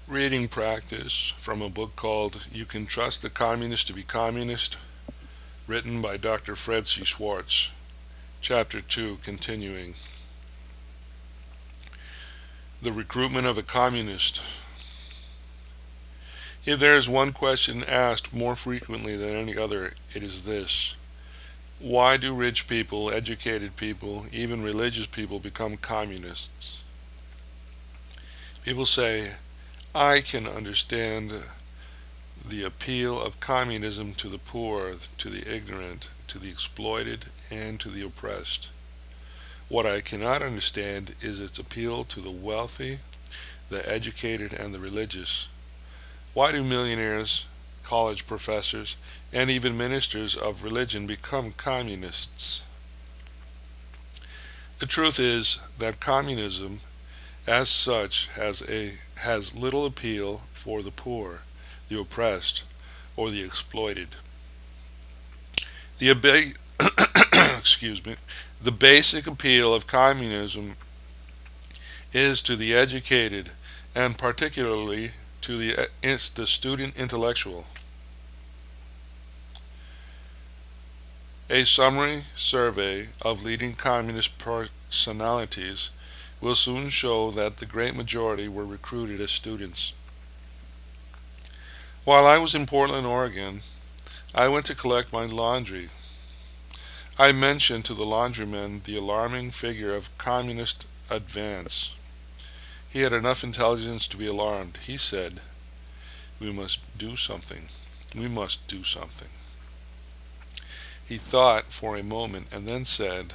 Reading practice from a book called You Can Trust the Communist to Be Communist, written by Dr. Fred C. Schwarz. Chapter 2, continuing. The recruitment of a communist. If there is one question asked more frequently than any other, it is this: why do rich people, educated people, even religious people become communists? People say, I can understand the appeal of communism to the poor, to the ignorant, to the exploited, and to the oppressed. What I cannot understand is its appeal to the wealthy, the educated, and the religious. Why do millionaires, college professors, and even ministers of religion become communists? The truth is that communism, as such, has little appeal for the poor, the oppressed, or the exploited. The excuse me. The basic appeal of communism is to the educated, and particularly to the student intellectual. A summary survey of leading communist personalities will soon show that the great majority were recruited as students. While I was in Portland, Oregon, I went to collect my laundry. I mentioned to the laundryman the alarming figure of communist advance. He had enough intelligence to be alarmed. He said, "We must do something. We must do something." He thought for a moment and then said,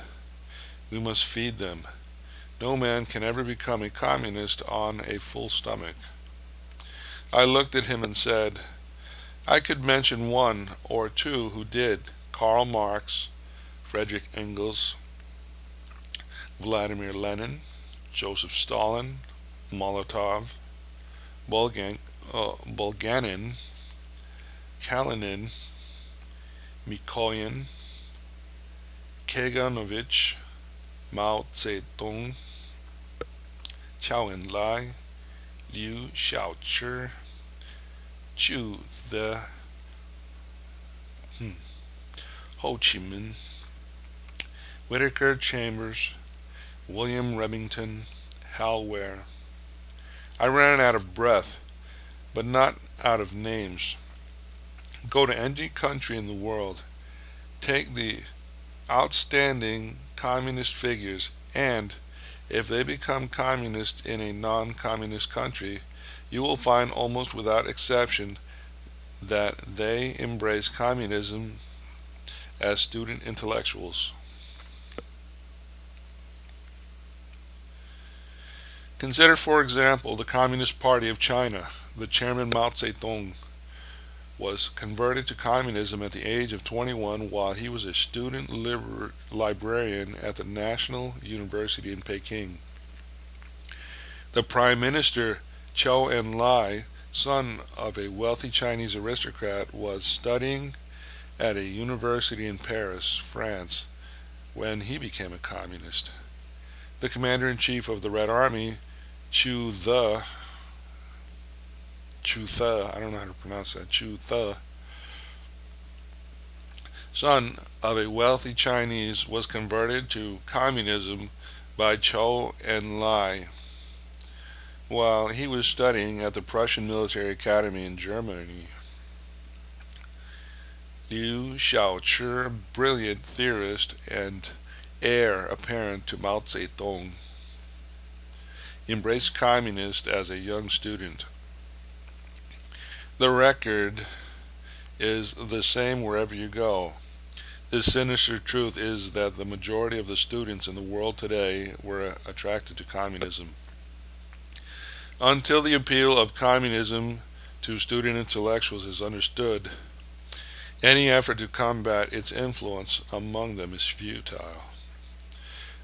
"We must feed them. No man can ever become a communist on a full stomach." I looked at him and said, "I could mention one or two who did: Karl Marx, Friedrich Engels, Vladimir Lenin, Joseph Stalin, Molotov, Bulganin, Kalinin, Mikoyan, Kaganovich, Mao Zedong, Chou Enlai, Liu Xiaochi, Chu the Ho Chi Minh, Whittaker Chambers, William Remington, Hal Ware. I ran out of breath, but not out of names. Go to any country in the world, take the outstanding communist figures, and if they become communist in a non-communist country, you will find almost without exception that they embrace communism as student intellectuals. Consider, for example, the Communist Party of China. The chairman Mao Zedong was converted to communism at the age of 21 while he was a student librarian at the National University in Peking. The Prime Minister Chou Enlai, son of a wealthy Chinese aristocrat, was studying at a university in Paris, France, when he became a communist. The commander-in-chief of the Red Army, I don't know how to pronounce that, Chu The, son of a wealthy Chinese, was converted to communism by Chou Enlai while he was studying at the Prussian Military Academy in Germany. Liu Xiaochi, brilliant theorist and heir apparent to Mao Zedong, embraced communist as a young student. The record is the same wherever you go. The sinister truth is that the majority of the students in the world today were attracted to communism. Until the appeal of communism to student intellectuals is understood, any effort to combat its influence among them is futile.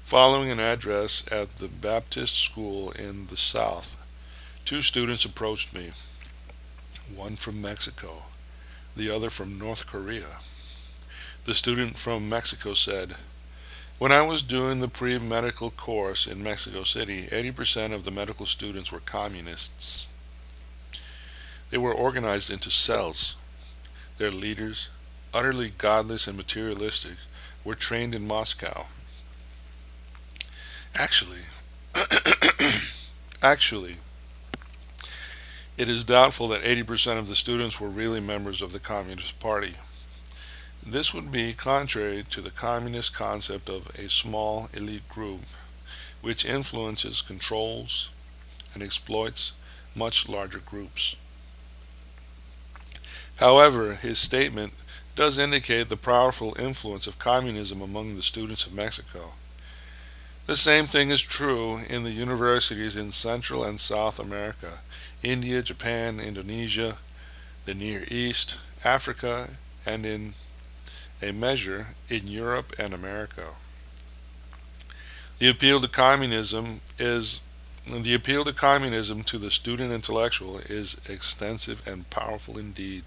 Following an address at the Baptist school in the South, two students approached me, one from Mexico, the other from North Korea. The student from Mexico said, "When I was doing the pre-medical course in Mexico City, 80% of the medical students were communists." They were organized into cells. Their leaders, utterly godless and materialistic, were trained in Moscow. Actually, actually, it is doubtful that 80% of the students were really members of the Communist Party. This would be contrary to the communist concept of a small elite group which influences, controls, and exploits much larger groups. However, his statement does indicate the powerful influence of communism among the students of Mexico. The same thing is true in the universities in Central and South America, India, Japan, Indonesia, the Near East, Africa, and in a measure in Europe and America. The appeal to communism is the appeal to communism to the student intellectual is extensive and powerful indeed.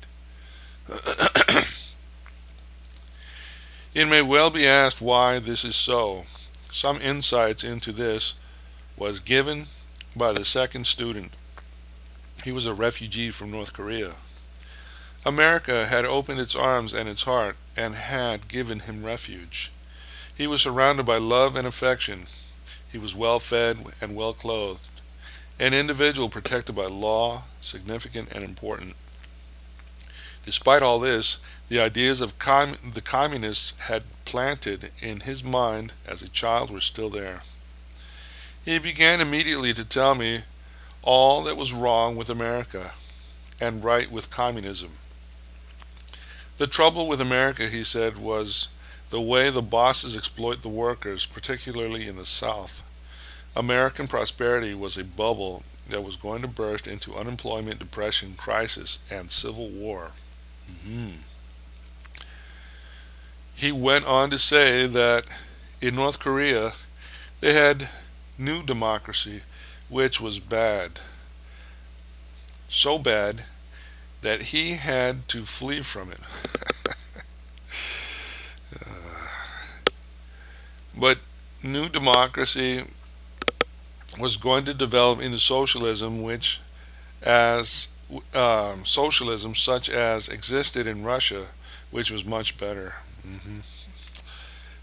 It may well be asked why this is so. Some insights into this was given by the second student. He was a refugee from North Korea. America had opened its arms and its heart and had given him refuge. He was surrounded by love and affection. He was well fed and well clothed. An individual protected by law, significant and important. Despite all this, the ideas of the communists had planted in his mind as a child were still there. He began immediately to tell me all that was wrong with America and right with communism. The trouble with America, he said, was the way the bosses exploit the workers, particularly in the South. American prosperity was a bubble that was going to burst into unemployment, depression, crisis, and civil war. He went on to say that in North Korea they had new democracy, which was bad. So bad that he had to flee from it. But new democracy was going to develop into socialism, which as socialism such as existed in Russia, which was much better.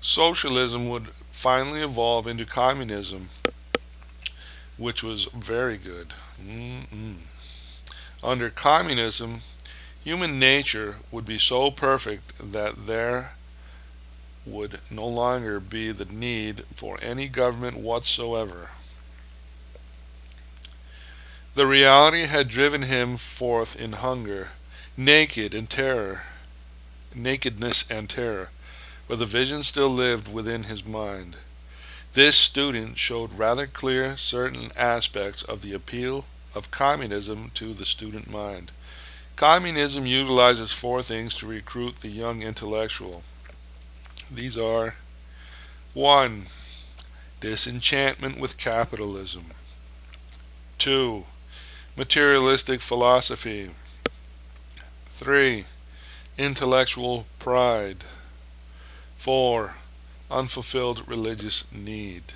Socialism would finally evolve into communism, which was very good. Under communism, human nature would be so perfect that there would no longer be the need for any government whatsoever. The reality had driven him forth in hunger, nakedness and terror, but the vision still lived within his mind. This student showed rather clear certain aspects of the appeal of communism to the student mind. Communism utilizes four things to recruit the young intellectual. These are: 1. Disenchantment with capitalism. 2. Materialistic philosophy. 3. Intellectual pride. 4. Unfulfilled religious need.